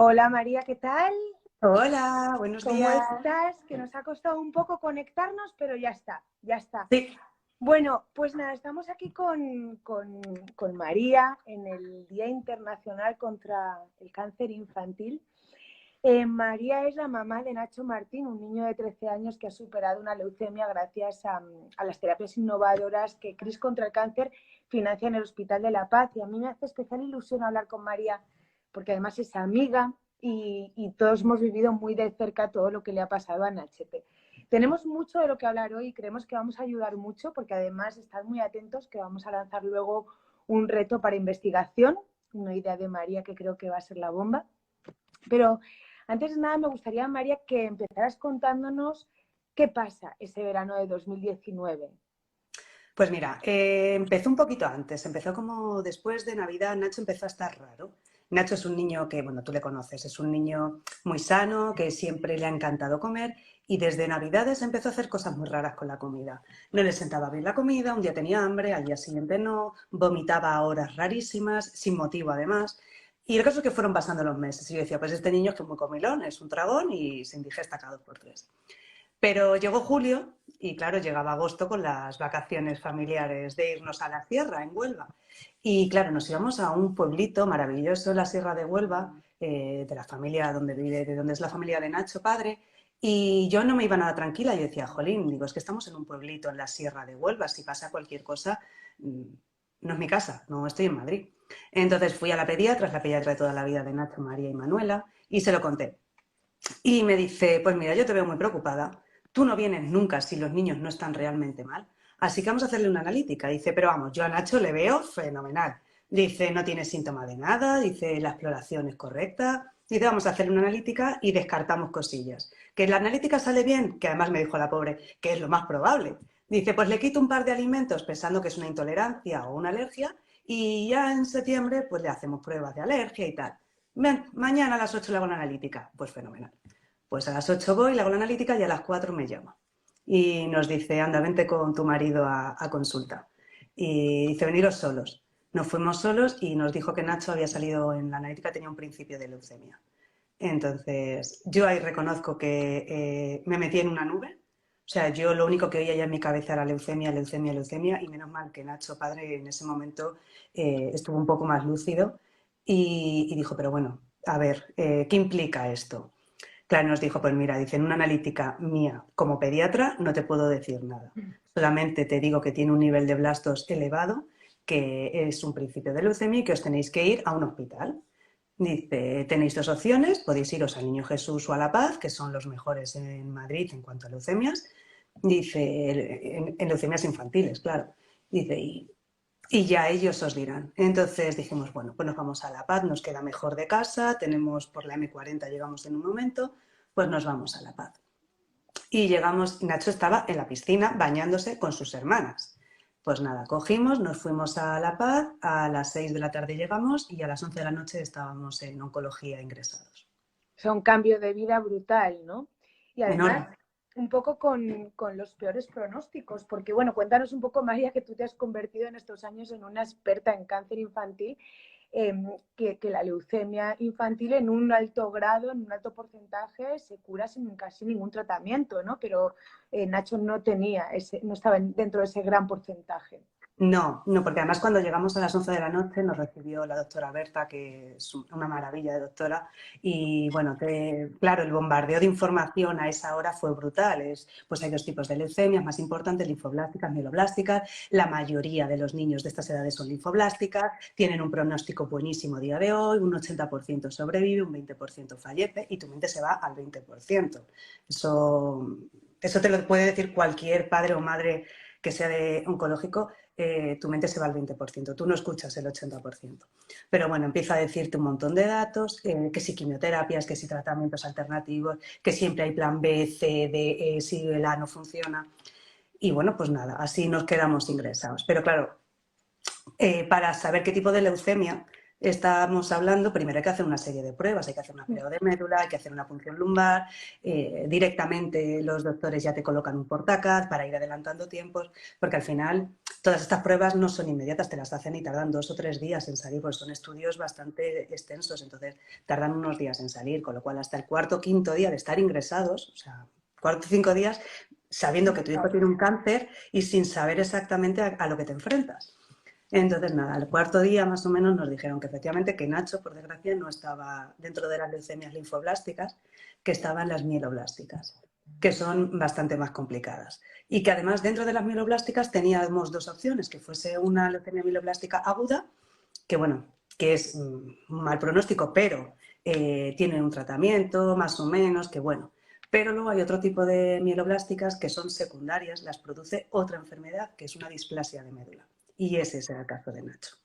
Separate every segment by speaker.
Speaker 1: Hola María, ¿qué tal?
Speaker 2: Hola, buenos
Speaker 1: ¿Cómo
Speaker 2: días.
Speaker 1: estás? Que nos ha costado un poco conectarnos, pero ya está, ya está.
Speaker 2: Sí,
Speaker 1: Bueno, pues nada, estamos aquí con María en el Día Internacional contra el Cáncer Infantil. María es la mamá de Nacho Martín, un niño de 13 años que ha superado una leucemia gracias a las terapias innovadoras que CRIS contra el Cáncer financia en el Hospital de la Paz. Y a mí me hace especial ilusión hablar con María porque además es amiga y todos hemos vivido muy de cerca todo lo que le ha pasado a Nachete. Tenemos mucho de lo que hablar hoy y creemos que vamos a ayudar mucho porque además estad muy atentos que vamos a lanzar luego un reto para investigación, una idea de María que creo que va a ser la bomba. Pero antes de nada me gustaría, María, que empezaras contándonos qué pasa ese verano de 2019.
Speaker 2: pues mira, empezó un poquito antes, empezó como después de Navidad. Nacho empezó a estar raro. Nacho es un niño que, bueno, tú le conoces, es un niño muy sano, que siempre le ha encantado comer y desde Navidades empezó a hacer cosas muy raras con la comida. No le sentaba bien la comida, un día tenía hambre, al día siguiente no, vomitaba a horas rarísimas, sin motivo además. Y el caso es que fueron pasando los meses y yo decía, pues este niño es que es muy comilón, es un tragón y se indigesta cada 2 por 3. Pero llegó julio y claro, llegaba agosto con las vacaciones familiares de irnos a la sierra, en Huelva. Y claro, nos íbamos a un pueblito maravilloso en la Sierra de Huelva, de la familia donde vive, de donde es la familia de Nacho, padre. Y yo no me iba nada tranquila, yo decía, jolín, digo, es que estamos en un pueblito en la Sierra de Huelva, si pasa cualquier cosa, no es mi casa, no estoy en Madrid. Entonces fui a la pediatra de toda la vida de Nacho, María y Manuela, y se lo conté. Y me dice, pues mira, yo te veo muy preocupada, tú no vienes nunca si los niños no están realmente mal, así que vamos a hacerle una analítica. Dice, pero vamos, yo a Nacho le veo fenomenal. Dice, no tiene síntoma de nada, dice, la exploración es correcta. Dice, vamos a hacerle una analítica y descartamos cosillas. Que la analítica sale bien, que además me dijo la pobre, que es lo más probable. Dice, pues le quito un par de alimentos pensando que es una intolerancia o una alergia y ya en septiembre pues le hacemos pruebas de alergia y tal. Ven, mañana a las 8 le hago una analítica. Pues fenomenal. Pues a las 8 voy, le hago la analítica y a las 4 me llama. Y nos dice, anda, vente con tu marido a consulta. Y dice, veniros solos. Nos fuimos solos y nos dijo que Nacho había salido en la analítica, tenía un principio de leucemia. Entonces, yo ahí reconozco que me metí en una nube. O sea, yo lo único que oía ya en mi cabeza era leucemia, leucemia, leucemia. Y menos mal que Nacho, padre, en ese momento estuvo un poco más lúcido y dijo, pero bueno, a ver, ¿qué implica esto? Claro, nos dijo, pues mira, dice, en una analítica mía como pediatra no te puedo decir nada. Solamente te digo que tiene un nivel de blastos elevado, que es un principio de leucemia y que os tenéis que ir a un hospital. Dice, tenéis 2 opciones, podéis iros al Niño Jesús o a La Paz, que son los mejores en Madrid en cuanto a leucemias. Dice, en leucemias infantiles, claro. Dice, y ya ellos os dirán. Entonces dijimos, bueno, pues nos vamos a La Paz, nos queda mejor de casa, tenemos por la M40, llegamos en un momento, pues nos vamos a La Paz. Y llegamos, Nacho estaba en la piscina bañándose con sus hermanas. Pues nada, cogimos, nos fuimos a La Paz, a las 6 de la tarde llegamos y a las 11 de la noche estábamos en oncología ingresados.
Speaker 1: O sea, un cambio de vida brutal, ¿no? Y además,
Speaker 2: Enorme.
Speaker 1: un poco con los peores pronósticos, porque bueno, cuéntanos un poco, María, que tú te has convertido en estos años en una experta en cáncer infantil, eh, que la leucemia infantil en un alto grado, en un alto porcentaje, se cura sin casi ningún tratamiento, ¿no? Pero Nacho no tenía ese, no estaba dentro de ese gran porcentaje.
Speaker 2: No, no, porque además cuando llegamos a las 11 de la noche nos recibió la doctora Berta, que es una maravilla de doctora, y bueno, claro, el bombardeo de información a esa hora fue brutal. Pues hay 2 tipos de leucemias más importantes, linfoblásticas, mieloblásticas. La mayoría de los niños de estas edades son linfoblásticas, tienen un pronóstico buenísimo a día de hoy, un 80% sobrevive, un 20% fallece y tu mente se va al 20%. Eso te lo puede decir cualquier padre o madre que sea de oncológico. Tu mente se va al 20%, tú no escuchas el 80%. Pero bueno, empieza a decirte un montón de datos, que si quimioterapias, que si tratamientos alternativos, que siempre hay plan B, C, D, E, si el A no funciona. Y bueno, pues nada, así nos quedamos ingresados. Pero claro, para saber qué tipo de leucemia estamos hablando, primero hay que hacer una serie de pruebas, hay que hacer una prueba de médula, hay que hacer una punción lumbar, directamente los doctores ya te colocan un portácaz para ir adelantando tiempos, porque al final todas estas pruebas no son inmediatas, te las hacen y tardan 2 o 3 días en salir, pues son estudios bastante extensos, entonces tardan unos días en salir, con lo cual hasta el cuarto o quinto día de estar ingresados, o sea, 4 o 5 días, sabiendo que tu hijo tiene un cáncer y sin saber exactamente a lo que te enfrentas. Entonces, nada, al cuarto día más o menos nos dijeron que efectivamente que Nacho, por desgracia, no estaba dentro de las leucemias linfoblásticas, que estaban las mieloblásticas, que son bastante más complicadas. Y que además dentro de las mieloblásticas teníamos 2 opciones, que fuese una leucemia mieloblástica aguda, que bueno, que es un mal pronóstico, pero tiene un tratamiento más o menos, que bueno. Pero luego hay otro tipo de mieloblásticas que son secundarias, las produce otra enfermedad, que es una displasia de médula. Y ese era el caso de Nacho.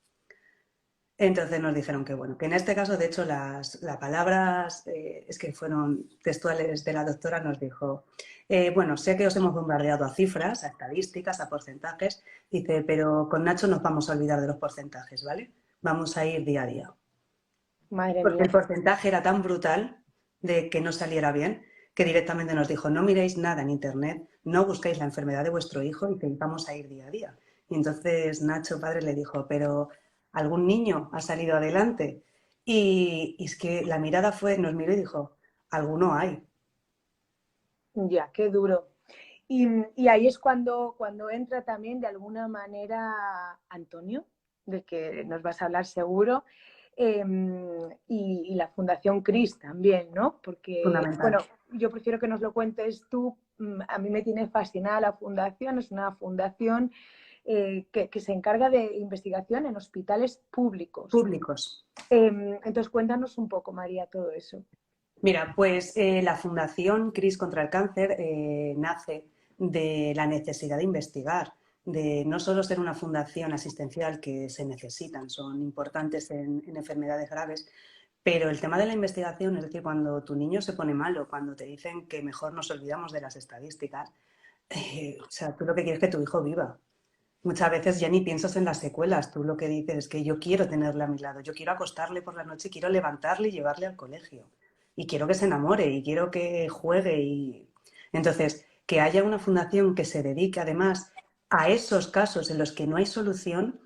Speaker 2: Entonces nos dijeron que bueno, que en este caso, de hecho, las palabras es que fueron textuales de la doctora, nos dijo, bueno, sé que os hemos bombardeado a cifras, a estadísticas, a porcentajes, dice, pero con Nacho nos vamos a olvidar de los porcentajes, ¿vale? Vamos a ir día a día.
Speaker 1: Madre
Speaker 2: Porque
Speaker 1: mía.
Speaker 2: el porcentaje era tan brutal de que no saliera bien, que directamente nos dijo, no miréis nada en internet, no busquéis la enfermedad de vuestro hijo y que vamos a ir día a día. Y entonces Nacho, padre, le dijo, pero ¿algún niño ha salido adelante? Y es que la mirada fue, nos miró y dijo, alguno hay.
Speaker 1: Ya, qué duro. Y ahí es cuando entra también de alguna manera Antonio, del que nos vas a hablar seguro, y la Fundación CRIS también, ¿no? Porque,
Speaker 2: Fundamental.
Speaker 1: bueno, yo prefiero que nos lo cuentes tú. A mí me tiene fascinada la fundación, es una fundación que se encarga de investigación en hospitales públicos.
Speaker 2: Públicos.
Speaker 1: Entonces, cuéntanos un poco, María, todo eso.
Speaker 2: Mira, pues la Fundación CRIS contra el Cáncer nace de la necesidad de investigar, de no solo ser una fundación asistencial que se necesitan, son importantes en enfermedades graves, pero el tema de la investigación, es decir, cuando tu niño se pone malo, cuando te dicen que mejor nos olvidamos de las estadísticas, o sea, tú lo que quieres es que tu hijo viva. Muchas veces ya ni piensas en las secuelas, tú lo que dices es que yo quiero tenerle a mi lado, yo quiero acostarle por la noche, quiero levantarle y llevarle al colegio. Y quiero que se enamore y quiero que juegue. Y entonces, que haya una fundación que se dedique además a esos casos en los que no hay solución,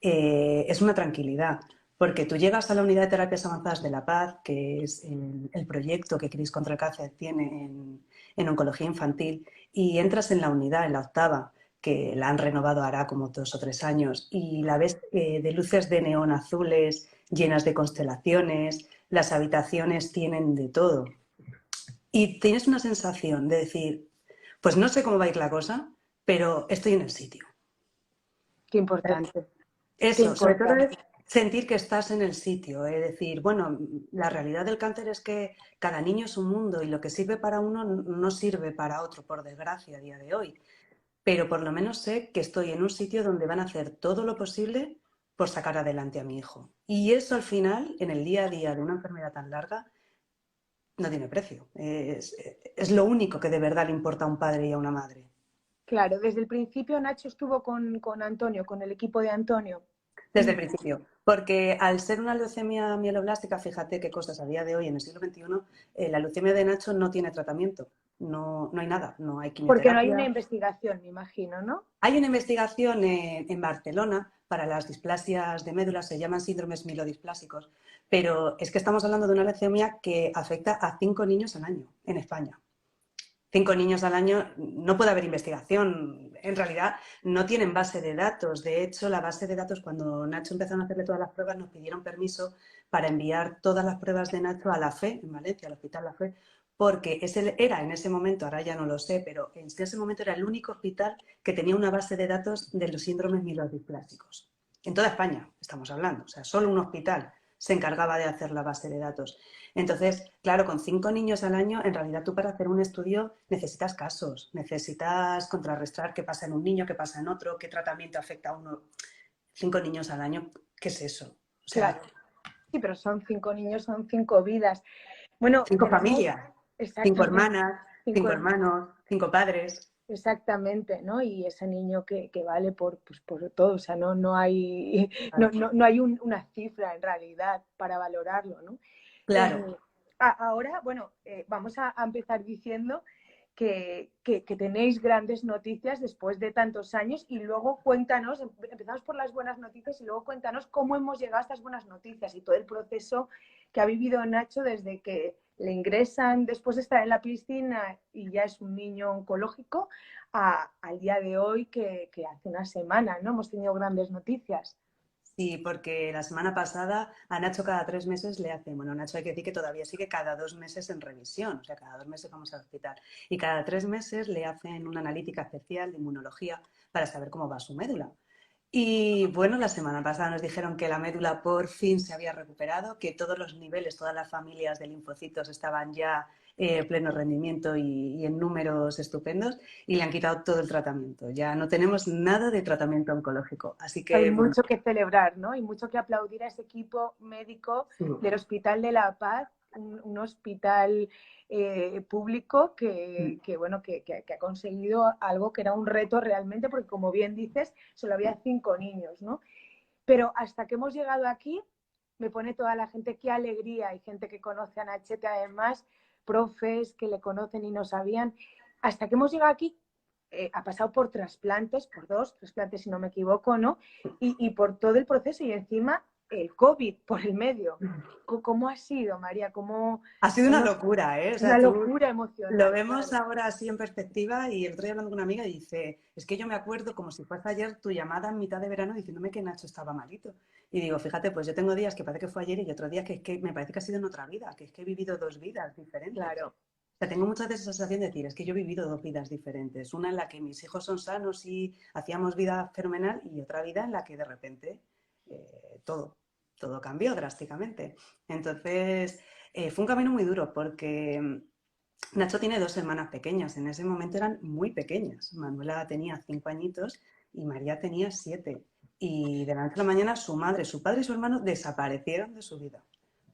Speaker 2: es una tranquilidad. Porque tú llegas a la unidad de terapias avanzadas de La Paz, que es el proyecto que CRIS contra el Cáncer tiene en oncología infantil, y entras en la unidad, en la octava, que la han renovado hará como 2 o 3 años, y la ves de luces de neón azules, llenas de constelaciones, las habitaciones tienen de todo. Y tienes una sensación de decir, pues no sé cómo va a ir la cosa, pero estoy en el sitio.
Speaker 1: Qué importante, qué
Speaker 2: Eso, sobre todo es
Speaker 1: importante.
Speaker 2: sentir que estás en el sitio, es decir, bueno, la realidad del cáncer es que cada niño es un mundo y lo que sirve para uno no sirve para otro, por desgracia, a día de hoy. Pero por lo menos sé que estoy en un sitio donde van a hacer todo lo posible por sacar adelante a mi hijo. Y eso al final, en el día a día de una enfermedad tan larga, no tiene precio. Es lo único que de verdad le importa a un padre y a una madre.
Speaker 1: Claro, desde el principio Nacho estuvo con Antonio, con el equipo de Antonio.
Speaker 2: Desde el principio. Porque al ser una leucemia mieloblástica, fíjate qué cosas a día de hoy, en el siglo XXI, la leucemia de Nacho no tiene tratamiento. No, no hay nada. No hay
Speaker 1: Porque no hay una
Speaker 2: quimioterapia.
Speaker 1: investigación, me imagino, ¿no?
Speaker 2: Hay una investigación en Barcelona para las displasias de médula, se llaman síndromes mielodisplásicos, pero es que estamos hablando de una leucemia que afecta a 5 niños al año en España. 5 niños al año, no puede haber investigación. En realidad, no tienen base de datos. De hecho, la base de datos, cuando Nacho empezaron a hacerle todas las pruebas, nos pidieron permiso para enviar todas las pruebas de Nacho a la FE, en Valencia, al Hospital La Fe, porque ese era en ese momento, ahora ya no lo sé, pero en ese momento era el único hospital que tenía una base de datos de los síndromes mielodisplásicos. En toda España estamos hablando, o sea, solo un hospital se encargaba de hacer la base de datos. Entonces, claro, con 5 niños al año, en realidad tú para hacer un estudio necesitas casos, necesitas contrarrestar qué pasa en un niño, qué pasa en otro, qué tratamiento afecta a uno. 5 niños al año, ¿qué es eso? O sea,
Speaker 1: Claro. Sí, pero son 5 niños, son 5 vidas. Bueno,
Speaker 2: 5
Speaker 1: tenemos
Speaker 2: familias, 5
Speaker 1: exactamente
Speaker 2: hermanas, 5
Speaker 1: cinco,
Speaker 2: hermanos, 5 padres.
Speaker 1: exactamente, ¿no? Y ese niño que vale pues, por todo, o sea, no hay,
Speaker 2: Claro.
Speaker 1: no hay una cifra en realidad para valorarlo, ¿no?
Speaker 2: Claro.
Speaker 1: Ahora, bueno, vamos a empezar diciendo que tenéis grandes noticias después de tantos años y luego cuéntanos, empezamos por las buenas noticias y luego cuéntanos cómo hemos llegado a estas buenas noticias y todo el proceso que ha vivido Nacho desde que le ingresan después de estar en la piscina y ya es un niño oncológico al día de hoy que hace una semana, ¿no? Hemos tenido grandes noticias.
Speaker 2: Sí, porque la semana pasada a Nacho cada 3 meses le hacen, bueno, Nacho hay que decir que todavía sigue cada 2 meses en revisión, o sea, cada 2 meses vamos al hospital. Y cada 3 meses le hacen una analítica especial de inmunología para saber cómo va su médula. Y bueno, la semana pasada nos dijeron que la médula por fin se había recuperado, que todos los niveles, todas las familias de linfocitos estaban ya pleno rendimiento y en números estupendos y le han quitado todo el tratamiento. Ya no tenemos nada de tratamiento oncológico. Así
Speaker 1: Hay
Speaker 2: que, bueno,
Speaker 1: mucho que celebrar, ¿no? Y mucho que aplaudir a ese equipo médico
Speaker 2: sí.
Speaker 1: del Hospital de la Paz, un hospital público bueno, que ha conseguido algo que era un reto realmente, porque como bien dices, solo había 5 niños, ¿no? Pero hasta que hemos llegado aquí, me pone toda la gente, qué alegría. Hay gente que conoce a Nachete, además, profes que le conocen y no sabían. Hasta que hemos llegado aquí, ha pasado por trasplantes, por 2 trasplantes si no me equivoco, ¿no? Y por todo el proceso y encima el COVID por el medio. ¿Cómo ha sido, María? ¿Cómo,
Speaker 2: Ha sido una
Speaker 1: cómo
Speaker 2: locura, ¿eh? O sea,
Speaker 1: una
Speaker 2: tú
Speaker 1: locura
Speaker 2: lo
Speaker 1: emocional,
Speaker 2: vemos
Speaker 1: claro.
Speaker 2: ahora así en perspectiva y el otro día hablando con una amiga y dice, es que yo me acuerdo como si fuese ayer tu llamada en mitad de verano diciéndome que Nacho estaba malito. Y digo, fíjate, pues yo tengo días que parece que fue ayer y otros días que es que me parece que ha sido en otra vida, que es que he vivido 2 vidas diferentes.
Speaker 1: Claro.
Speaker 2: O sea, tengo muchas veces esa sensación de decir, es que yo he vivido 2 vidas diferentes. Una en la que mis hijos son sanos y hacíamos vida fenomenal y otra vida en la que de repente todo cambió drásticamente. Entonces, fue un camino muy duro porque Nacho tiene 2 hermanas pequeñas. En ese momento eran muy pequeñas. Manuela tenía 5 añitos y María tenía 7. Y de la noche a la mañana su madre, su padre y su hermano desaparecieron de su vida.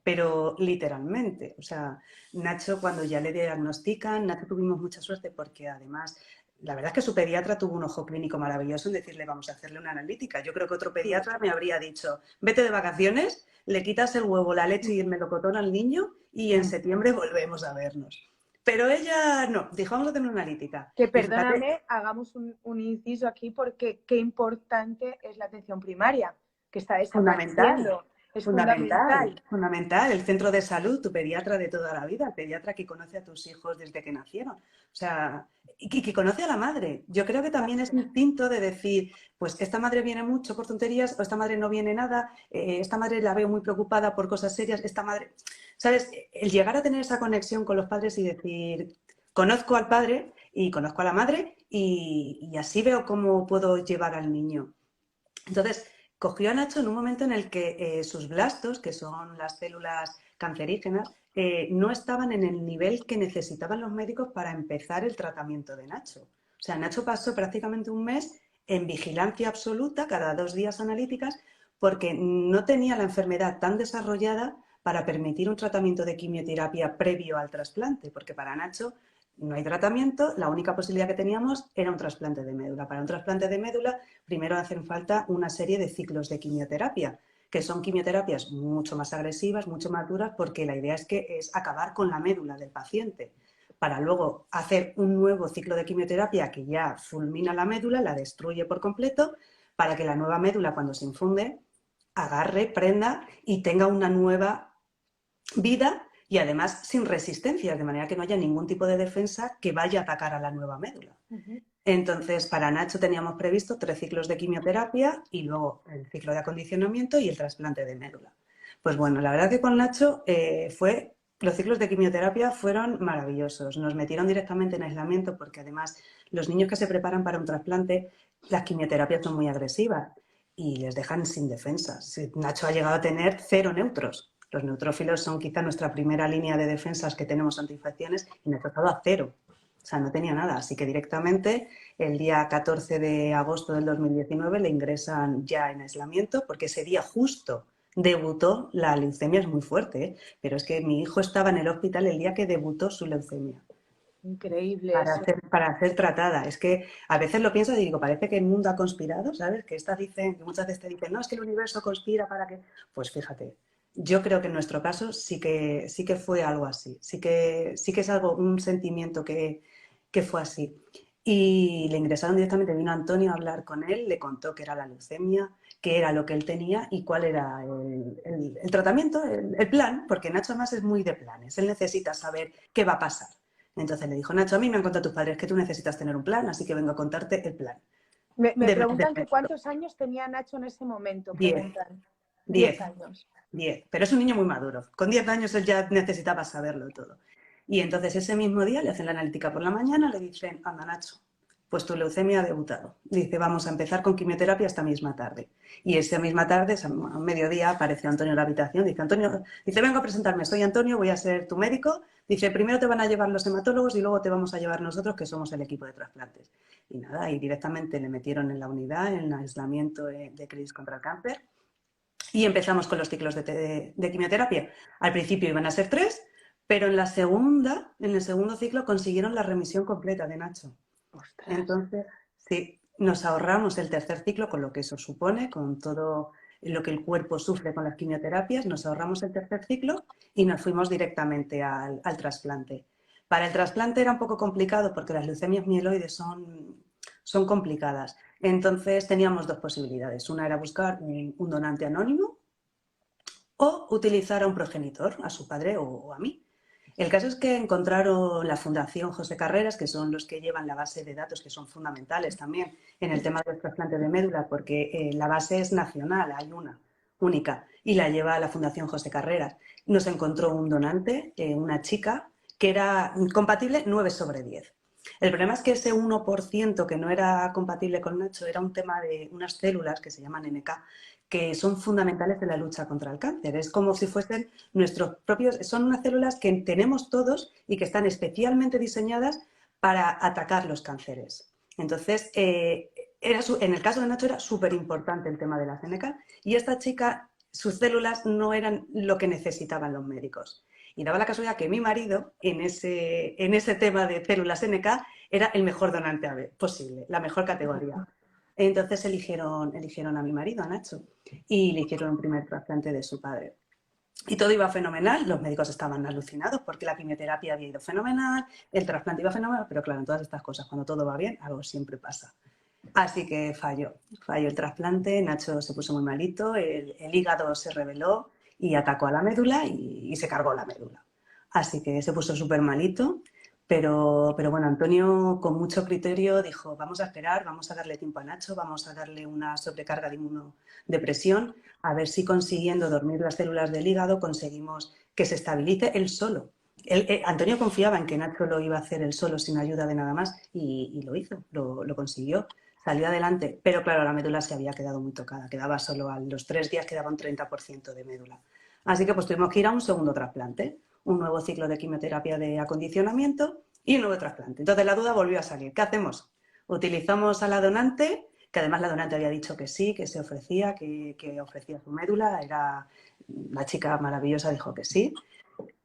Speaker 2: Pero literalmente, o sea, Nacho cuando ya le diagnostican, Nacho tuvimos mucha suerte porque además, la verdad es que su pediatra tuvo un ojo clínico maravilloso en decirle vamos a hacerle una analítica. Yo creo que otro
Speaker 1: Sí.
Speaker 2: pediatra me habría dicho, vete de vacaciones, le quitas el huevo, la leche y el melocotón al niño y en septiembre volvemos a vernos. Pero ella no, dijo vamos a hacer una analítica.
Speaker 1: Que
Speaker 2: Y fíjate,
Speaker 1: perdóname, hagamos un inciso aquí porque qué importante es la atención primaria, que está
Speaker 2: fundamental.
Speaker 1: desapareciendo. Es
Speaker 2: Fundamental,
Speaker 1: fundamental.
Speaker 2: fundamental. El centro de salud, tu pediatra de toda la vida, el pediatra que conoce a tus hijos desde que nacieron. O sea, y que conoce a la madre. Yo creo que también es instinto de decir, pues esta madre viene mucho por tonterías o esta madre no viene nada, esta madre la veo muy preocupada por cosas serias, esta madre... ¿Sabes? El llegar a tener esa conexión con los padres y decir, conozco al padre y conozco a la madre y así veo cómo puedo llevar al niño. Entonces, cogió a Nacho en un momento en el que sus blastos, que son las células cancerígenas, no estaban en el nivel que necesitaban los médicos para empezar el tratamiento de Nacho. O sea, Nacho pasó prácticamente un mes en vigilancia absoluta, cada 2 días analíticas, porque no tenía la enfermedad tan desarrollada para permitir un tratamiento de quimioterapia previo al trasplante, porque para Nacho no hay tratamiento, la única posibilidad que teníamos era un trasplante de médula. Para un trasplante de médula, primero hacen falta una serie de ciclos de quimioterapia, que son quimioterapias mucho más agresivas, mucho más duras, porque la idea es acabar con la médula del paciente, para luego hacer un nuevo ciclo de quimioterapia que ya fulmina la médula, la destruye por completo, para que la nueva médula, cuando se infunde, agarre, prenda y tenga una nueva vida y además sin resistencias, de manera que no haya ningún tipo de defensa que vaya a atacar a la nueva médula. Entonces, para Nacho teníamos previsto 3 ciclos de quimioterapia y luego el ciclo de acondicionamiento y el trasplante de médula. Pues bueno, la verdad que con Nacho los ciclos de quimioterapia fueron maravillosos. Nos metieron directamente en aislamiento porque además los niños que se preparan para un trasplante, las quimioterapias son muy agresivas y les dejan sin defensas. Nacho ha llegado a tener 0 neutros. Los neutrófilos son quizá nuestra primera línea de defensas que tenemos ante infecciones y Nacho ha estado a 0. O sea, no tenía nada. Así que directamente el día 14 de agosto del 2019 le ingresan ya en aislamiento porque ese día justo debutó la leucemia, es muy fuerte, ¿eh? Pero es que mi hijo estaba en el hospital el día que debutó su leucemia.
Speaker 1: Increíble eso.
Speaker 2: Para ser tratada. Es que a veces lo pienso y digo, parece que el mundo ha conspirado, ¿sabes? Que que muchas veces te dicen, no, es que el universo conspira para que... Pues fíjate, yo creo que en nuestro caso sí que fue algo así. Sí que es algo, un sentimiento que fue así. Y le ingresaron directamente, vino Antonio a hablar con él, le contó que era la leucemia, qué era lo que él tenía y cuál era el tratamiento, el plan, porque Nacho además es muy de planes, él necesita saber qué va a pasar. Entonces le dijo, Nacho, a mí me han contado tus padres que tú necesitas tener un plan, así que vengo a contarte el plan.
Speaker 1: Me preguntan que cuántos años tenía Nacho en ese momento,
Speaker 2: 10,
Speaker 1: preguntan.
Speaker 2: 10,
Speaker 1: 10 años.
Speaker 2: 10, pero es un niño muy maduro. Con 10 años él ya necesitaba saberlo todo. Y entonces ese mismo día le hacen la analítica por la mañana, le dicen, anda Nacho, pues tu leucemia ha debutado. Dice, vamos a empezar con quimioterapia esta misma tarde. Y esa misma tarde, a mediodía, apareció Antonio en la habitación. Dice, Antonio, dice, vengo a presentarme, soy Antonio, voy a ser tu médico. Dice, primero te van a llevar los hematólogos y luego te vamos a llevar nosotros, que somos el equipo de trasplantes. Y nada, y directamente le metieron en la unidad, en el aislamiento de crisis contra el cáncer. Y empezamos con los ciclos de quimioterapia. Al principio iban a ser 3, pero en el segundo ciclo consiguieron la remisión completa de Nacho.
Speaker 1: Ostras.
Speaker 2: Entonces, sí, nos ahorramos el tercer ciclo con lo que eso supone, con todo lo que el cuerpo sufre con las quimioterapias, nos ahorramos el tercer ciclo y nos fuimos directamente al trasplante. Para el trasplante era un poco complicado porque las leucemias mieloides son complicadas. Entonces teníamos dos posibilidades. Una era buscar un donante anónimo o utilizar a un progenitor, a su padre o a mí. El caso es que encontraron la Fundación José Carreras, que son los que llevan la base de datos, que son fundamentales también en el tema del trasplante de médula, porque la base es nacional, hay una única, y la lleva la Fundación José Carreras. Nos encontró un donante, una chica, que era compatible 9/10. El problema es que ese 1% que no era compatible con Nacho era un tema de unas células que se llaman NK, que son fundamentales en la lucha contra el cáncer. Es como si fuesen nuestros propios, son unas células que tenemos todos y que están especialmente diseñadas para atacar los cánceres. Entonces, en el caso de Nacho era súper importante el tema de la NK y esta chica, sus células no eran lo que necesitaban los médicos. Y daba la casualidad que mi marido, en ese tema de células NK, era el mejor donante posible, la mejor categoría. Entonces eligieron a mi marido, a Nacho, y le hicieron un primer trasplante de su padre. Y todo iba fenomenal, los médicos estaban alucinados porque la quimioterapia había ido fenomenal, el trasplante iba fenomenal, pero claro, en todas estas cosas, cuando todo va bien, algo siempre pasa. Así que falló el trasplante, Nacho se puso muy malito, el hígado se rebeló y atacó a la médula y se cargó la médula. Así que se puso súper malito, pero bueno, Antonio con mucho criterio dijo, vamos a esperar, vamos a darle tiempo a Nacho, vamos a darle una sobrecarga de inmunodepresión, a ver si consiguiendo dormir las células del hígado conseguimos que se estabilice él solo. Antonio confiaba en que Nacho lo iba a hacer él solo sin ayuda de nada más y lo hizo, lo consiguió. Salió adelante, pero claro, la médula se había quedado muy tocada, quedaba solo a los 3 días, quedaba un 30% de médula. Así que pues tuvimos que ir a un segundo trasplante, un nuevo ciclo de quimioterapia de acondicionamiento y un nuevo trasplante. Entonces la duda volvió a salir. ¿Qué hacemos? Utilizamos a la donante, que además la donante había dicho que sí, que se ofrecía, que ofrecía su médula, era la chica maravillosa, dijo que sí.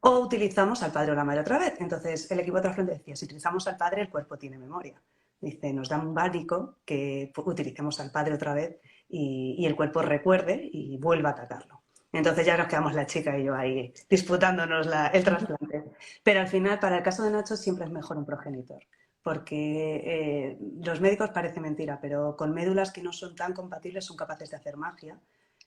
Speaker 2: O utilizamos al padre o la madre otra vez. Entonces el equipo de trasplante decía, si utilizamos al padre, el cuerpo tiene memoria. Dice, nos da un pánico que utilicemos al padre otra vez y el cuerpo recuerde y vuelva a atacarlo. Entonces ya nos quedamos la chica y yo ahí disputándonos el trasplante. Pero al final, para el caso de Nacho, siempre es mejor un progenitor. Porque los médicos parece mentira, pero con médulas que no son tan compatibles son capaces de hacer magia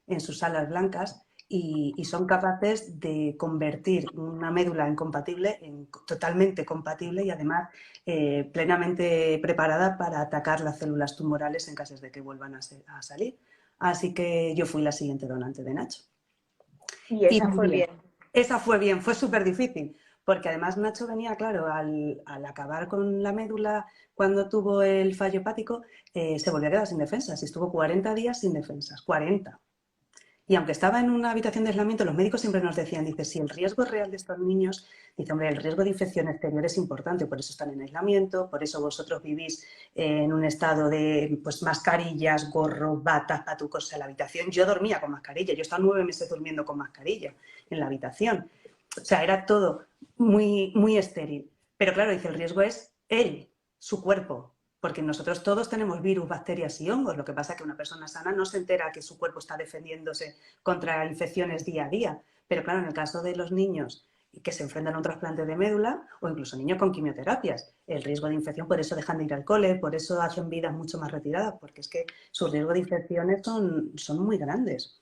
Speaker 2: en sus alas blancas y son capaces de convertir una médula incompatible en totalmente compatible y además plenamente preparada para atacar las células tumorales en caso de que vuelvan a salir. Así que yo fui la siguiente donante de Nacho.
Speaker 1: Y esa fue bien.
Speaker 2: Esa fue bien, fue súper difícil, porque además Nacho venía, claro, al acabar con la médula, cuando tuvo el fallo hepático, se volvió a quedar sin defensas y estuvo 40 días sin defensas, 40. Y aunque estaba en una habitación de aislamiento, los médicos siempre nos decían, dice, si el riesgo real de estos niños, dice, hombre, el riesgo de infección exterior es importante, por eso están en aislamiento, por eso vosotros vivís en un estado de pues, mascarillas, gorro, batas, patucos en la habitación. Yo dormía con mascarilla, yo estaba 9 meses durmiendo con mascarilla en la habitación. O sea, era todo muy, muy estéril. Pero claro, dice, el riesgo es él, su cuerpo, porque nosotros todos tenemos virus, bacterias y hongos. Lo que pasa es que una persona sana no se entera que su cuerpo está defendiéndose contra infecciones día a día. Pero claro, en el caso de los niños que se enfrentan a un trasplante de médula o incluso niños con quimioterapias. El riesgo de infección, por eso dejan de ir al cole, por eso hacen vidas mucho más retiradas, porque es que sus riesgos de infecciones son muy grandes.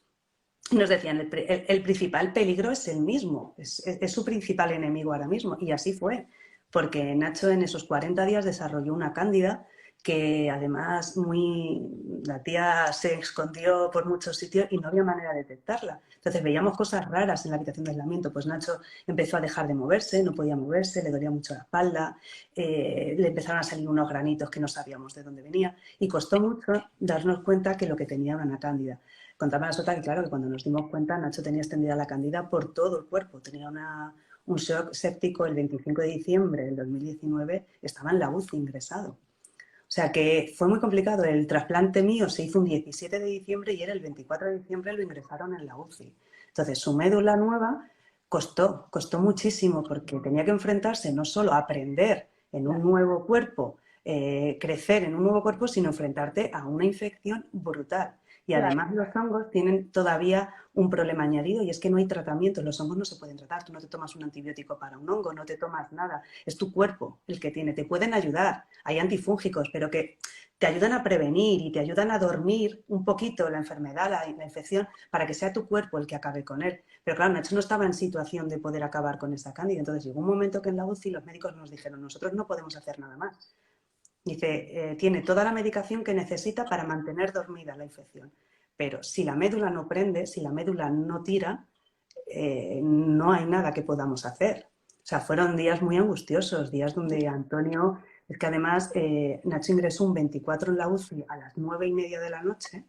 Speaker 2: Y nos decían, el principal peligro es el mismo, es su principal enemigo ahora mismo. Y así fue, porque Nacho en esos 40 días desarrolló una cándida que además la tía se escondió por muchos sitios y no había manera de detectarla. Entonces veíamos cosas raras en la habitación de aislamiento. Pues Nacho empezó a dejar de moverse, no podía moverse, le dolía mucho la espalda, le empezaron a salir unos granitos que no sabíamos de dónde venía y costó mucho darnos cuenta que lo que tenía era una cándida. Contaba la sota que, claro, que cuando nos dimos cuenta, Nacho tenía extendida la cándida por todo el cuerpo. Tenía un shock séptico el 25 de diciembre del 2019, estaba en la UCI ingresado. O sea que fue muy complicado. El trasplante mío se hizo un 17 de diciembre y era el 24 de diciembre lo ingresaron en la UCI. Entonces, su médula nueva costó muchísimo porque tenía que enfrentarse no solo a aprender en un nuevo cuerpo, crecer en un nuevo cuerpo, sino enfrentarte a una infección brutal. Y además los hongos tienen todavía un problema añadido y es que no hay tratamiento. Los hongos no se pueden tratar. Tú no te tomas un antibiótico para un hongo, no te tomas nada. Es tu cuerpo el que tiene. Te pueden ayudar. Hay antifúngicos, pero que te ayudan a prevenir y te ayudan a dormir un poquito la enfermedad, la infección, para que sea tu cuerpo el que acabe con él. Pero claro, Nacho no estaba en situación de poder acabar con esa cándida. Entonces llegó un momento que en la UCI los médicos nos dijeron, nosotros no podemos hacer nada más. Dice, tiene toda la medicación que necesita para mantener dormida la infección. Pero si la médula no prende, si la médula no tira, no hay nada que podamos hacer. O sea, fueron días muy angustiosos, días donde Antonio, es que además Nacho ingresó un 24 en la UCI a las 9:30 de la noche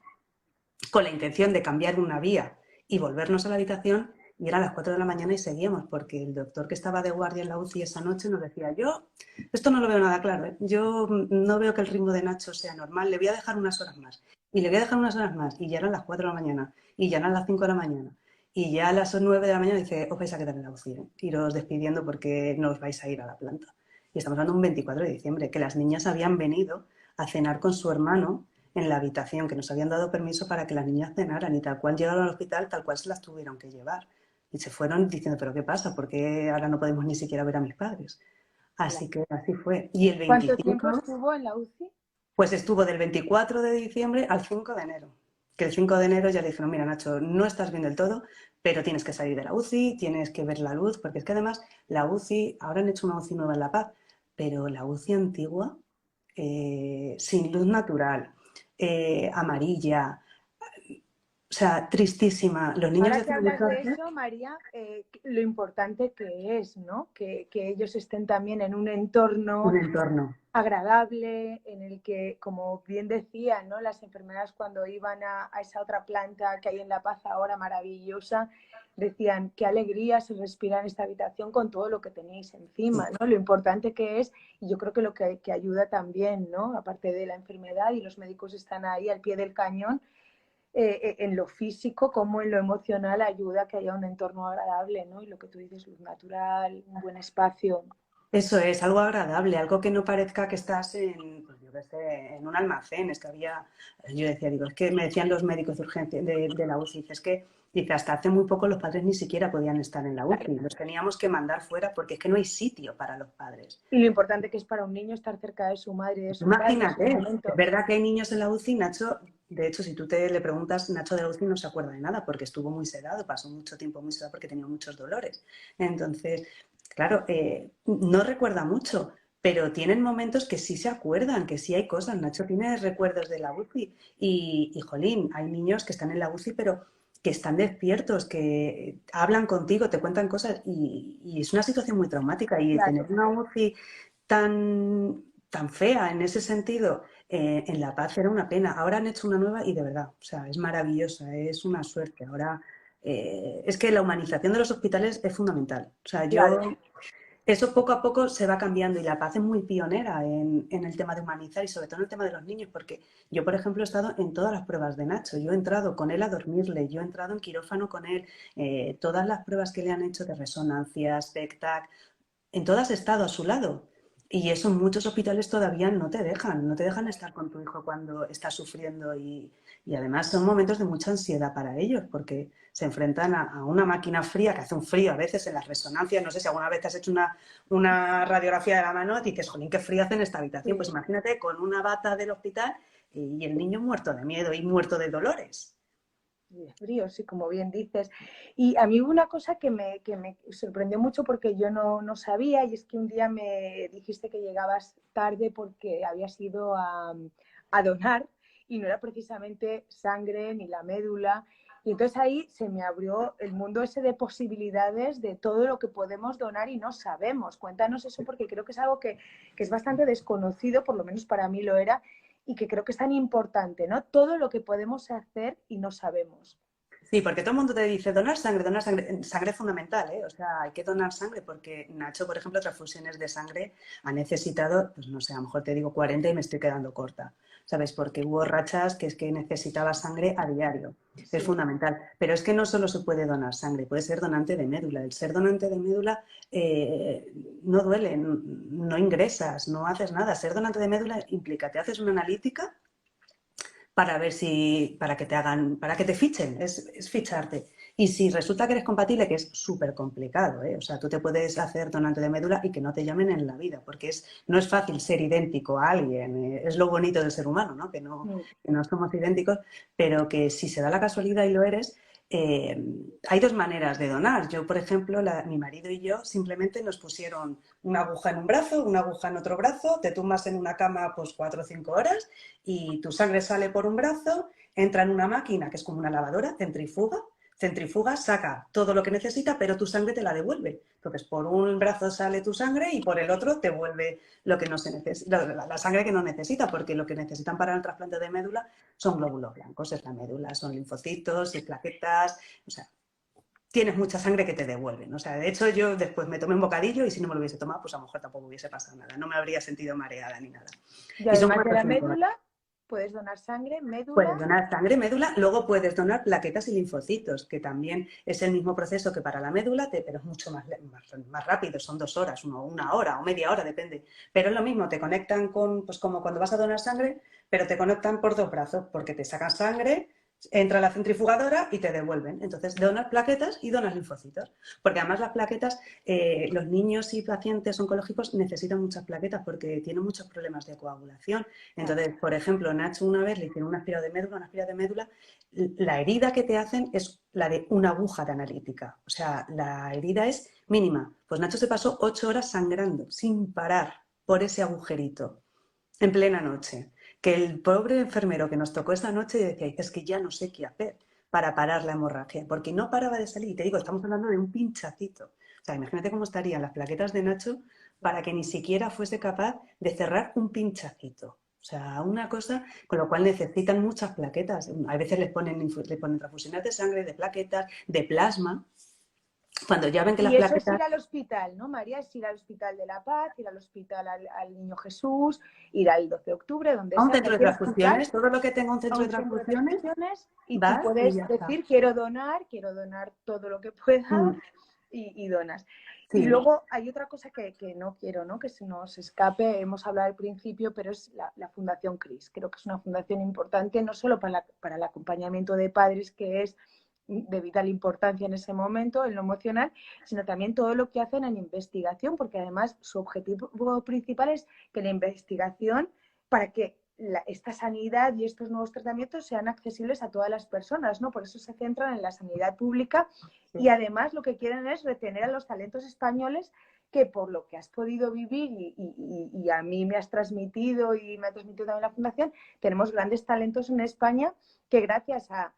Speaker 2: con la intención de cambiar una vía y volvernos a la habitación y eran las 4 de la mañana y seguíamos porque el doctor que estaba de guardia en la UCI esa noche nos decía, yo esto no lo veo nada claro, ¿eh? Yo no veo que el ritmo de Nacho sea normal, le voy a dejar unas horas más y le voy a dejar unas horas más y ya eran las 4 de la mañana y ya eran las 5 de la mañana y ya a las 9 de la mañana dice, os vais a quedar en la UCI, ¿eh? Iros despidiendo porque no os vais a ir a la planta. Y estamos hablando de un 24 de diciembre, que las niñas habían venido a cenar con su hermano en la habitación, que nos habían dado permiso para que las niñas cenaran y tal cual llegaron al hospital, tal cual se las tuvieron que llevar. Y se fueron diciendo, ¿pero qué pasa? ¿Por qué ahora no podemos ni siquiera ver a mis padres? Así que así fue. Y el
Speaker 1: ¿Cuánto tiempo
Speaker 2: 25,
Speaker 1: estuvo en la UCI?
Speaker 2: pues estuvo del 24 de diciembre al 5 de enero. Que el 5 de enero ya le dijeron, mira Nacho, no estás bien del todo, pero tienes que salir de la UCI, tienes que ver la luz, porque es que además la UCI, ahora han hecho una UCI nueva en La Paz, pero la UCI antigua, sin luz natural, amarilla, o sea, tristísima. Los niños
Speaker 1: Ahora que
Speaker 2: decían
Speaker 1: hablas
Speaker 2: muchas
Speaker 1: de
Speaker 2: veces
Speaker 1: eso, María, lo importante que es, ¿no? Que ellos estén también en un entorno
Speaker 2: un entorno.
Speaker 1: agradable, en el que, como bien decían, ¿no? Las enfermeras cuando iban a esa otra planta que hay en La Paz ahora, maravillosa, decían, qué alegría se respira en esta habitación con todo lo que tenéis encima, ¿no? Lo importante que es, y yo creo que lo que ayuda también, ¿no? Aparte de la enfermedad, y los médicos están ahí al pie del cañón, en lo físico como en lo emocional ayuda a que haya un entorno agradable, ¿no? Y lo que tú dices, luz natural, un buen espacio.
Speaker 2: Eso es, algo agradable, algo que no parezca que estás en, pues yo qué sé, en un almacén. Es que yo decía, digo, es que me decían los médicos de urgencia de la UCI, es que, dice, hasta hace muy poco los padres ni siquiera podían estar en la UCI, los teníamos que mandar fuera porque es que no hay sitio para los padres.
Speaker 1: Y lo importante que es para un niño estar cerca de su madre y de su padre en sus
Speaker 2: Imagínate, es
Speaker 1: momentos.
Speaker 2: verdad que hay niños en la UCI, Nacho, de hecho, si tú le preguntas, Nacho de la UCI no se acuerda de nada porque estuvo muy sedado, pasó mucho tiempo muy sedado porque tenía muchos dolores. Entonces, claro, no recuerda mucho, pero tienen momentos que sí se acuerdan, que sí hay cosas. Nacho tiene recuerdos de la UCI y jolín, hay niños que están en la UCI, pero que están despiertos, que hablan contigo, te cuentan cosas y es una situación muy traumática y
Speaker 1: Claro.
Speaker 2: tener una UCI tan fea en ese sentido, en La Paz era una pena. Ahora han hecho una nueva y de verdad, o sea, es maravillosa, es una suerte. Ahora, es que la humanización de los hospitales es fundamental. O sea,
Speaker 1: Claro.
Speaker 2: eso poco a poco se va cambiando y La Paz es muy pionera en el tema de humanizar y sobre todo en el tema de los niños, porque yo, por ejemplo, he estado en todas las pruebas de Nacho. Yo he entrado con él a dormirle, yo he entrado en quirófano con él, todas las pruebas que le han hecho de resonancia, SPECTAC, en todas he estado a su lado. Y eso en muchos hospitales todavía no te dejan estar con tu hijo cuando está sufriendo y además son momentos de mucha ansiedad para ellos porque se enfrentan a una máquina fría que hace un frío a veces en las resonancias. No sé si alguna vez te has hecho una radiografía de la mano y dices, jolín, qué frío hace en esta habitación. Pues
Speaker 1: Sí.
Speaker 2: imagínate con una bata del hospital y el niño muerto de miedo y muerto de dolores.
Speaker 1: De frío, sí, como bien dices. Y a mí hubo una cosa que me sorprendió mucho porque yo no sabía, y es que un día me dijiste que llegabas tarde porque habías ido a donar y no era precisamente sangre ni la médula. Y entonces ahí se me abrió el mundo ese de posibilidades de todo lo que podemos donar y no sabemos. Cuéntanos eso porque creo que es algo que es bastante desconocido, por lo menos para mí lo era, y que creo que es tan importante, ¿no? Todo lo que podemos hacer y no sabemos.
Speaker 2: Sí, porque todo el mundo te dice donar sangre, sangre es fundamental, ¿eh? O sea, hay que donar sangre porque Nacho, por ejemplo, transfusiones de sangre ha necesitado, pues no sé, a lo mejor te digo 40 y me estoy quedando corta, ¿sabes? Porque hubo rachas que es que necesitaba sangre a diario, es
Speaker 1: Sí.
Speaker 2: fundamental. Pero es que no solo se puede donar sangre, puede ser donante de médula. El ser donante de médula no duele, no ingresas, no haces nada. Ser donante de médula implica, te haces una analítica para ver si, para que te hagan, para que te fichen, es ficharte. Y si resulta que eres compatible, que es súper complicado, ¿eh? O sea, tú te puedes hacer donante de médula y que no te llamen en la vida, porque no es fácil ser idéntico a alguien, es lo bonito del ser humano, ¿no?
Speaker 1: Mm.
Speaker 2: Que no somos idénticos, pero que si se da la casualidad y lo eres, eh, hay dos maneras de donar. Yo, por ejemplo, mi marido y yo simplemente nos pusieron una aguja en un brazo, una aguja en otro brazo, te tumbas en una cama pues 4 o 5 horas y tu sangre sale por un brazo, entra en una máquina que es como una lavadora, centrifuga, saca todo lo que necesita, pero tu sangre te la devuelve. Entonces, por un brazo sale tu sangre y por el otro te vuelve lo que no se necesita, la sangre que no necesita, porque lo que necesitan para el trasplante de médula son glóbulos blancos, es la médula, son linfocitos y plaquetas, o sea, tienes mucha sangre que te devuelven. O sea, de hecho, yo después me tomé un bocadillo y si no me lo hubiese tomado, pues a lo mejor tampoco hubiese pasado nada. No me habría sentido mareada ni nada.
Speaker 1: Y
Speaker 2: Y son
Speaker 1: además de la
Speaker 2: 4 o 5 horas.
Speaker 1: médula, puedes donar sangre, médula.
Speaker 2: Puedes donar sangre, médula, luego puedes donar plaquetas y linfocitos, que también es el mismo proceso que para la médula, pero es mucho más rápido, son 2 horas, una hora o media hora, depende. Pero es lo mismo, te conectan con, pues como cuando vas a donar sangre, pero te conectan por dos brazos, porque te sacan sangre, entra la centrifugadora y te devuelven. Entonces donas plaquetas y donas linfocitos, porque además las plaquetas, los niños y pacientes oncológicos necesitan muchas plaquetas porque tienen muchos problemas de coagulación.
Speaker 1: Claro.
Speaker 2: Entonces, por ejemplo, Nacho una vez le hicieron una aspirado de médula, la herida que te hacen es la de una aguja de analítica. O sea, la herida es mínima. Pues Nacho se pasó 8 horas sangrando, sin parar, por ese agujerito, en plena noche. Que el pobre enfermero que nos tocó esa noche decía, es que ya no sé qué hacer para parar la hemorragia, porque no paraba de salir. Y te digo, estamos hablando de un pinchacito. O sea, imagínate cómo estarían las plaquetas de Nacho para que ni siquiera fuese capaz de cerrar un pinchacito. O sea, una cosa con lo cual necesitan muchas plaquetas. A veces les ponen transfusiones de sangre, de plaquetas, de plasma. Cuando ya ven que las
Speaker 1: Y eso es
Speaker 2: plaquetas...
Speaker 1: ir al hospital, ¿no, María? Es ir al Hospital de la Paz, ir al hospital al Niño Jesús, ir al 12 de octubre, donde
Speaker 2: A un
Speaker 1: sea,
Speaker 2: centro de
Speaker 1: cualquier hospital,
Speaker 2: transfusiones, todo lo que tenga un
Speaker 1: a
Speaker 2: centro de
Speaker 1: un centro de
Speaker 2: transfusiones,
Speaker 1: transfusiones, y tú
Speaker 2: vas y
Speaker 1: puedes
Speaker 2: ya está.
Speaker 1: decir, quiero donar todo lo que pueda
Speaker 2: Mm,
Speaker 1: y donas. Y
Speaker 2: sí,
Speaker 1: luego hay otra cosa que no quiero, ¿no? Que se nos escape, hemos hablado al principio, pero es la Fundación CRIS. Creo que es una fundación importante no solo para el acompañamiento de padres, que es de vital importancia en ese momento, en lo emocional, sino también todo lo que hacen en investigación, porque además su objetivo principal es que la investigación, para que esta sanidad y estos nuevos tratamientos sean accesibles a todas las personas, ¿no? Por eso se centran en la sanidad pública y
Speaker 2: sí,
Speaker 1: además lo que quieren es retener a los talentos españoles que por lo que has podido vivir y a mí me has transmitido y me ha transmitido también la Fundación, tenemos grandes talentos en España que gracias a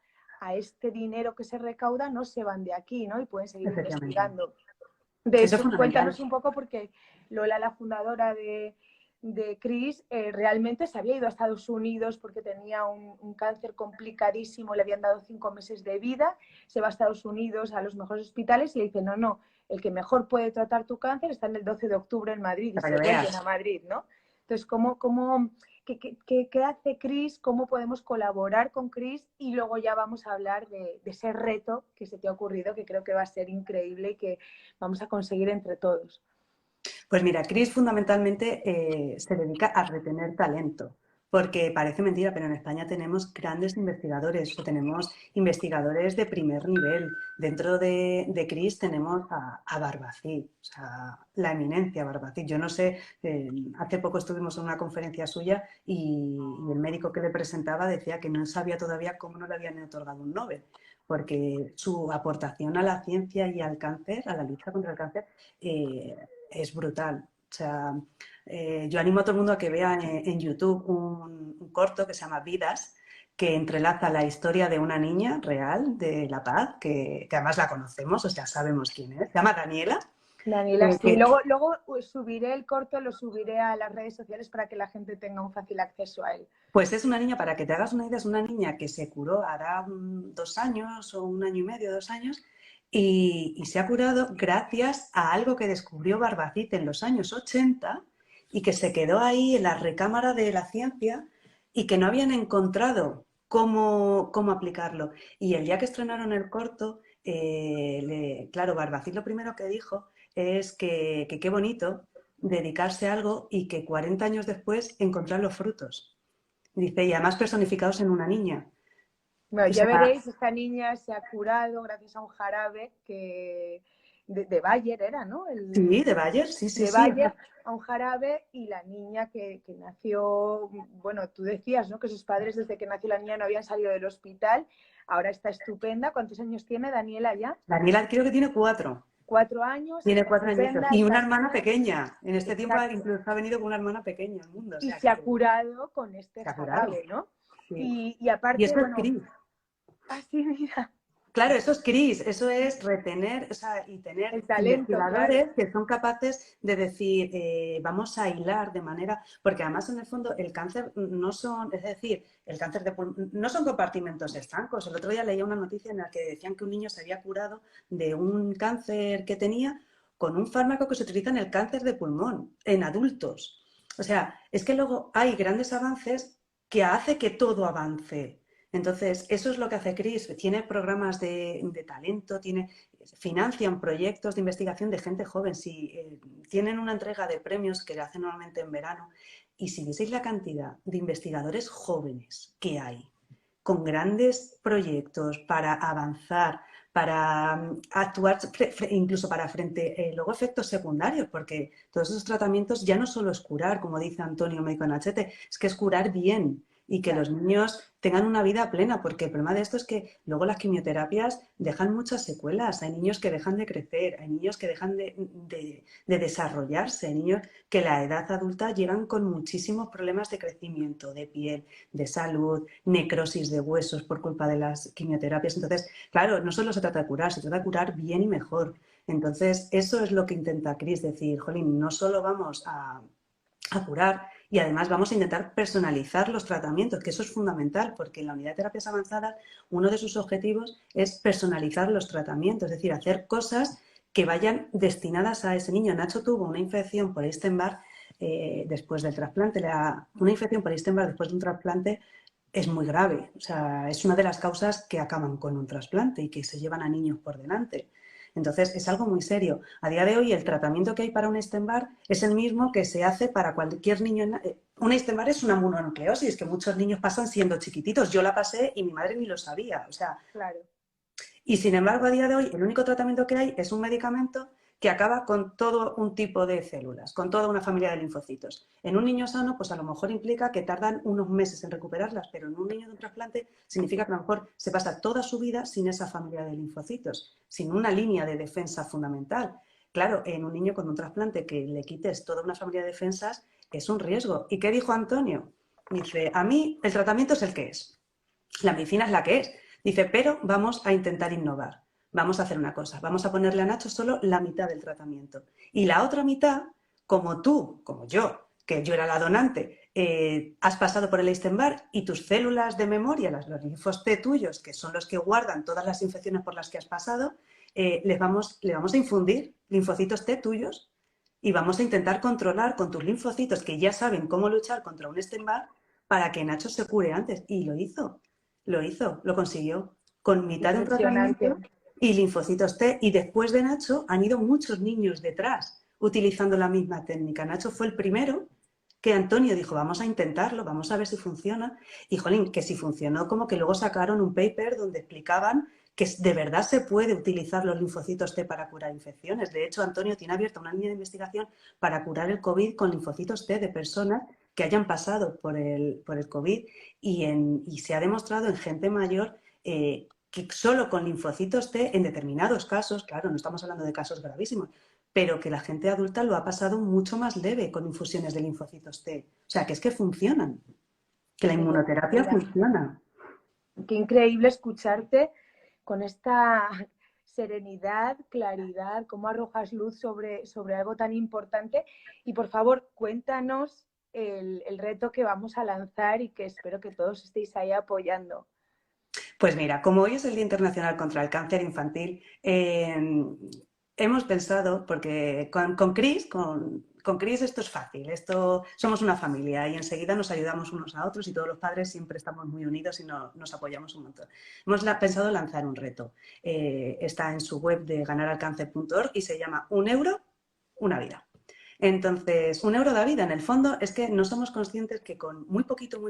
Speaker 1: este dinero que se recauda no se van de aquí, ¿no? Y pueden seguir
Speaker 2: efectivamente.
Speaker 1: investigando. De
Speaker 2: Eso es
Speaker 1: hecho,
Speaker 2: fundamental.
Speaker 1: cuéntanos un poco porque Lola, la fundadora de CRIS, realmente se había ido a Estados Unidos porque tenía un cáncer complicadísimo, le habían dado 5 meses de vida, se va a Estados Unidos a los mejores hospitales y le dice, no, el que mejor puede tratar tu cáncer está en el 12 de octubre en Madrid y
Speaker 2: Para
Speaker 1: se
Speaker 2: que
Speaker 1: vuelven a
Speaker 2: veas.
Speaker 1: Madrid, ¿no? Entonces, ¿qué hace CRIS? ¿Cómo podemos colaborar con CRIS? Y luego ya vamos a hablar de ese reto que se te ha ocurrido, que creo que va a ser increíble y que vamos a conseguir entre todos.
Speaker 2: Pues mira, Cris fundamentalmente se dedica a retener talento, porque parece mentira, pero en España tenemos grandes investigadores, o tenemos investigadores de primer nivel. Dentro de Cris tenemos a Barbacid, o sea, la eminencia Barbacid. Yo no sé, hace poco estuvimos en una conferencia suya y el médico que le presentaba decía que no sabía todavía cómo no le habían otorgado un Nobel, porque su aportación a la ciencia y al cáncer, a la lucha contra el cáncer, eh, es brutal. O sea, yo animo a todo el mundo a que vea en YouTube un corto que se llama Vidas, que entrelaza la historia de una niña real de La Paz, que además la conocemos, o sea, sabemos quién es. Se llama Daniela.
Speaker 1: Daniela, sí.
Speaker 2: Que,
Speaker 1: Luego subiré el corto, lo subiré a las redes sociales para que la gente tenga un fácil acceso a él.
Speaker 2: pues es una niña, para que te hagas una idea, es una niña que se curó hará 2 años o 1 año y medio, 2 años, y se ha curado gracias a algo que descubrió Barbacid en los años 80 y que se quedó ahí en la recámara de la ciencia y que no habían encontrado cómo aplicarlo. Y el día que estrenaron el corto, claro, Barbacid lo primero que dijo es que qué bonito dedicarse a algo y que 40 años después encontrar los frutos. Dice, y además personificados en una niña.
Speaker 1: Bueno,
Speaker 2: O
Speaker 1: ya
Speaker 2: sea,
Speaker 1: veréis, esta niña se ha curado gracias a un jarabe que de Bayer era, ¿no?
Speaker 2: sí, de Bayer, sí, sí,
Speaker 1: De
Speaker 2: sí.
Speaker 1: Bayer a un jarabe, y la niña que nació, bueno, tú decías, ¿no? Que sus padres desde que nació la niña no habían salido del hospital, ahora está estupenda. ¿Cuántos años tiene Daniela ya?
Speaker 2: Daniela creo que tiene 4.
Speaker 1: 4 años,
Speaker 2: Tiene
Speaker 1: está
Speaker 2: 4 añitos.
Speaker 1: estupenda,
Speaker 2: Y una
Speaker 1: está
Speaker 2: hermana
Speaker 1: sana,
Speaker 2: pequeña. En este tiempo
Speaker 1: exacto,
Speaker 2: incluso ha venido con una hermana pequeña al mundo. O
Speaker 1: y
Speaker 2: sea,
Speaker 1: se ha
Speaker 2: que
Speaker 1: curado con este
Speaker 2: se ha curado.
Speaker 1: jarabe, ¿no?
Speaker 2: Sí.
Speaker 1: Y
Speaker 2: Y
Speaker 1: aparte,
Speaker 2: eso es
Speaker 1: bueno,
Speaker 2: Cris.
Speaker 1: así mira,
Speaker 2: Claro, eso es Cris, eso es retener, o sea, y tener
Speaker 1: el talento, claro.
Speaker 2: investigadores que son capaces de decir, vamos a hilar de manera, porque además en el fondo el cáncer no son, es decir, el cáncer de pulmón no son compartimentos estancos. El otro día leía una noticia en la que decían que un niño se había curado de un cáncer que tenía con un fármaco que se utiliza en el cáncer de pulmón, en adultos. O sea, es que luego hay grandes avances que hace que todo avance. Entonces, eso es lo que hace Cris. Tiene programas de talento, financian proyectos de investigación de gente joven. Si, tienen una entrega de premios que le hacen normalmente en verano. Y si vieseis la cantidad de investigadores jóvenes que hay, con grandes proyectos para avanzar, para actuar, incluso para frente, luego efectos secundarios, porque todos esos tratamientos ya no solo es curar, como dice Antonio, médico en Nachete, es que es curar bien y que los niños tengan una vida plena, porque el problema de esto es que luego las quimioterapias dejan muchas secuelas. Hay niños que dejan de crecer, hay niños que dejan de desarrollarse, hay niños que a la edad adulta llegan con muchísimos problemas de crecimiento, de piel, de salud, necrosis de huesos por culpa de las quimioterapias. Entonces, claro, no solo se trata de curar, se trata de curar bien y mejor. Entonces, eso es lo que intenta Cris, decir, jolín, no solo vamos a curar, y además vamos a intentar personalizar los tratamientos, que eso es fundamental, porque en la unidad de terapias avanzadas uno de sus objetivos es personalizar los tratamientos, es decir, hacer cosas que vayan destinadas a ese niño. Nacho tuvo una infección por Epstein-Barr después del trasplante. Una infección por Epstein-Barr después de un trasplante es muy grave. O sea, es una de las causas que acaban con un trasplante y que se llevan a niños por delante. Entonces, es algo muy serio. A día de hoy, el tratamiento que hay para un Epstein-Barr es el mismo que se hace para cualquier niño. Un Epstein-Barr es una mononucleosis que muchos niños pasan siendo chiquititos. Yo la pasé y mi madre ni lo sabía. O sea,
Speaker 1: Claro.
Speaker 2: y sin embargo, a día de hoy, el único tratamiento que hay es un medicamento que acaba con todo un tipo de células, con toda una familia de linfocitos. En un niño sano, pues a lo mejor implica que tardan unos meses en recuperarlas, pero en un niño de un trasplante significa que a lo mejor se pasa toda su vida sin esa familia de linfocitos, sin una línea de defensa fundamental. Claro, en un niño con un trasplante que le quites toda una familia de defensas es un riesgo. ¿Y qué dijo Antonio? Dice, a mí el tratamiento es el que es, la medicina es la que es. Dice, pero vamos a intentar innovar. Vamos a hacer una cosa, vamos a ponerle a Nacho solo la mitad del tratamiento. Y la otra mitad, como tú, como yo, que yo era la donante, has pasado por el Epstein-Barr y tus células de memoria, los linfos T tuyos, que son los que guardan todas las infecciones por las que has pasado, le vamos a infundir linfocitos T tuyos y vamos a intentar controlar con tus linfocitos que ya saben cómo luchar contra un Epstein-Barr para que Nacho se cure antes. Y lo consiguió, con mitad de un
Speaker 1: Impresionante.
Speaker 2: tratamiento y linfocitos T. Y después de Nacho han ido muchos niños detrás, utilizando la misma técnica. Nacho fue el primero que Antonio dijo, vamos a intentarlo, vamos a ver si funciona. Y, jolín, que si funcionó, como que luego sacaron un paper donde explicaban que de verdad se puede utilizar los linfocitos T para curar infecciones. De hecho, Antonio tiene abierta una línea de investigación para curar el COVID con linfocitos T de personas que hayan pasado por el COVID y se ha demostrado en gente mayor que solo con linfocitos T, en determinados casos, claro, no estamos hablando de casos gravísimos, pero que la gente adulta lo ha pasado mucho más leve con infusiones de linfocitos T. O sea, que es que funcionan, que la inmunoterapia funciona.
Speaker 1: Qué increíble escucharte con esta serenidad, claridad, cómo arrojas luz sobre algo tan importante. Y por favor, cuéntanos el reto que vamos a lanzar y que espero que todos estéis ahí apoyando.
Speaker 2: Pues mira, como hoy es el Día Internacional contra el Cáncer Infantil, hemos pensado, porque con Cris esto es fácil, esto somos una familia y enseguida nos ayudamos unos a otros y todos los padres siempre estamos muy unidos y nos apoyamos un montón. Hemos pensado lanzar un reto. Está en su web de ganaralcáncer.org y se llama 1 euro, una vida. Entonces, 1 euro da vida. En el fondo es que no somos conscientes que con muy poquito,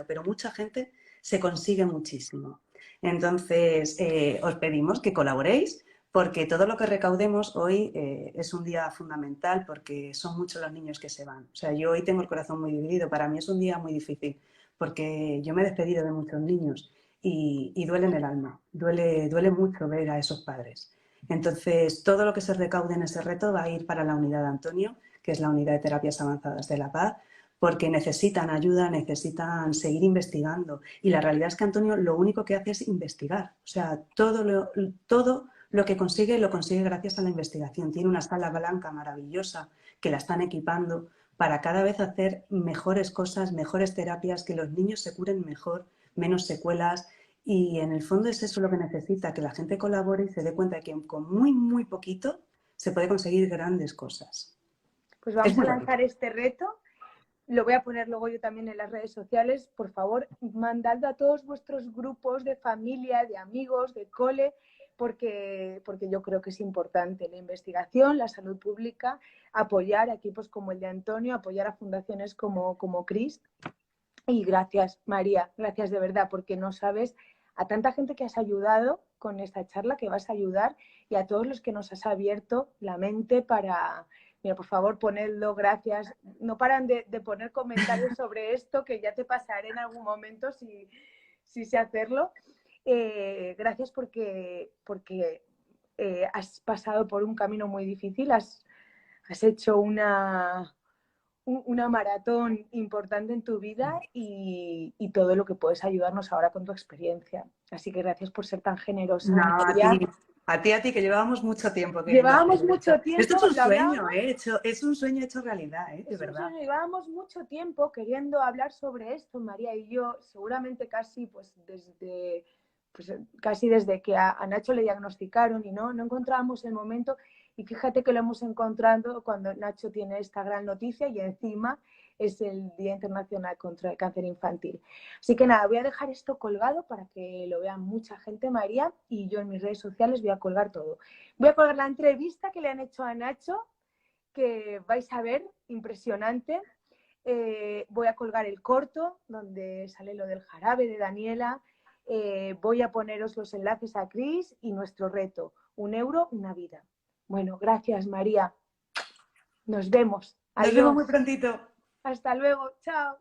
Speaker 2: pero mucha gente se consigue muchísimo. Entonces, os pedimos que colaboréis porque todo lo que recaudemos hoy es un día fundamental porque son muchos los niños que se van. O sea, yo hoy tengo el corazón muy dividido. Para mí es un día muy difícil porque yo me he despedido de muchos niños y duele en el alma. Duele mucho ver a esos padres. Entonces, todo lo que se recaude en ese reto va a ir para la unidad de Antonio, que es la unidad de terapias avanzadas de La Paz, porque necesitan ayuda, necesitan seguir investigando. Y la realidad es que Antonio lo único que hace es investigar. O sea, todo lo que consigue lo consigue gracias a la investigación. Tiene una sala blanca maravillosa que la están equipando para cada vez hacer mejores cosas, mejores terapias, que los niños se curen mejor, menos secuelas. Y en el fondo es eso lo que necesita, que la gente colabore y se dé cuenta de que con muy, muy poquito se puede conseguir grandes cosas.
Speaker 1: Pues vamos a lanzar este reto. Lo voy a poner luego yo también en las redes sociales. Por favor, mandadlo a todos vuestros grupos de familia, de amigos, de cole, porque yo creo que es importante la investigación, la salud pública, apoyar a equipos como el de Antonio, apoyar a fundaciones como Cris. Y gracias, María, gracias de verdad, porque no sabes a tanta gente que has ayudado con esta charla, que vas a ayudar, y a todos los que nos has abierto la mente para... Mira, por favor, ponedlo, gracias. No paran de poner comentarios sobre esto, que ya te pasaré en algún momento si sé hacerlo. Gracias porque has pasado por un camino muy difícil, has hecho una maratón importante en tu vida y todo lo que puedes ayudarnos ahora con tu experiencia. Así que gracias por ser tan generosa.
Speaker 2: No, a ti, que llevábamos mucho tiempo queriendo
Speaker 1: Llevábamos
Speaker 2: hacer
Speaker 1: mucho
Speaker 2: esto.
Speaker 1: tiempo.
Speaker 2: Esto es un sueño, es un sueño hecho realidad, de verdad.
Speaker 1: Llevábamos mucho tiempo queriendo hablar sobre esto, María y yo, seguramente casi desde que a Nacho le diagnosticaron y no encontrábamos el momento. Y fíjate que lo hemos encontrado cuando Nacho tiene esta gran noticia y encima es el Día Internacional contra el Cáncer Infantil. Así que nada, voy a dejar esto colgado para que lo vean mucha gente, María, y yo en mis redes sociales voy a colgar todo. Voy a colgar la entrevista que le han hecho a Nacho, que vais a ver, impresionante. Voy a colgar el corto, donde sale lo del jarabe de Daniela. Voy a poneros los enlaces a Cris y nuestro reto, 1 euro, una vida. Bueno, gracias, María. Nos vemos.
Speaker 2: Nos vemos muy prontito.
Speaker 1: Hasta luego. Chao.